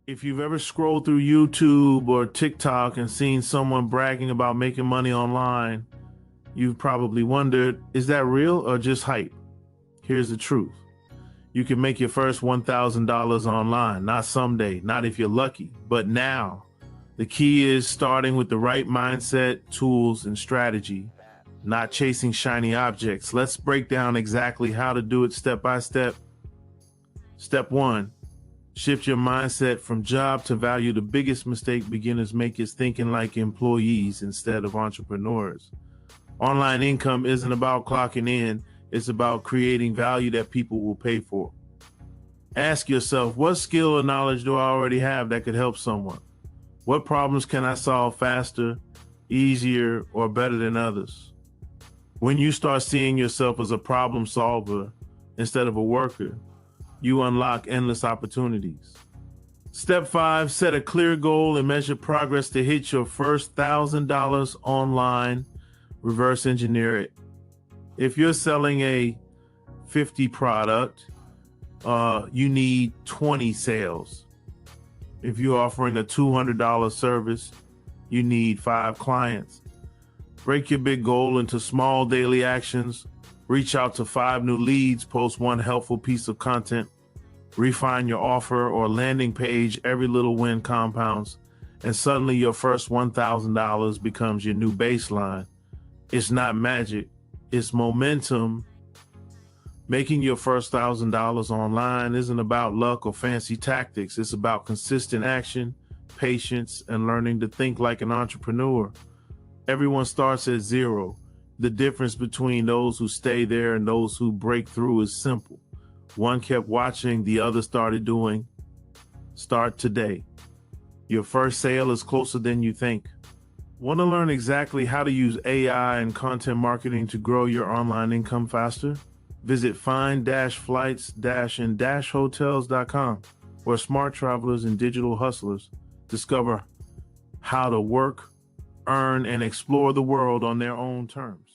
If you've ever scrolled through YouTube or TikTok and seen someone bragging about making money online, you've probably wondered, is that real or just hype? Here's the truth. You can make your first $1,000 online, not someday, not if you're lucky, but now. The key is starting with the right mindset, tools, and strategy, not chasing shiny objects. Let's break down exactly how to do it step by step. Step one, shift your mindset from job to value. The biggest mistake beginners make is thinking like employees instead of entrepreneurs. Online income isn't about clocking in, it's about creating value that people will pay for. Ask yourself, what skill or knowledge do I already have that could help someone? What problems can I solve faster, easier, or better than others? When you start seeing yourself as a problem solver instead of a worker, you unlock endless opportunities. Step 5, set a clear goal and measure progress to hit your first $1,000 online. Reverse engineer it. If you're selling a 50 product, you need 20 sales. If you're offering a $200 service, you need 5 clients. Break your big goal into small daily actions. Reach out to 5 new leads, post 1 helpful piece of content, refine your offer or landing page. Every little win compounds, and suddenly your first $1,000 becomes your new baseline. It's not magic, it's momentum. Making your first $1,000 online isn't about luck or fancy tactics. It's about consistent action, patience, and learning to think like an entrepreneur. Everyone starts at zero. The difference between those who stay there and those who break through is simple. One kept watching, the other started doing. Start today. Your first sale is closer than you think. Want to learn exactly how to use AI and content marketing to grow your online income faster? Visit find-flights-and-hotels.com, where smart travelers and digital hustlers discover how to work, earn, and explore the world on their own terms.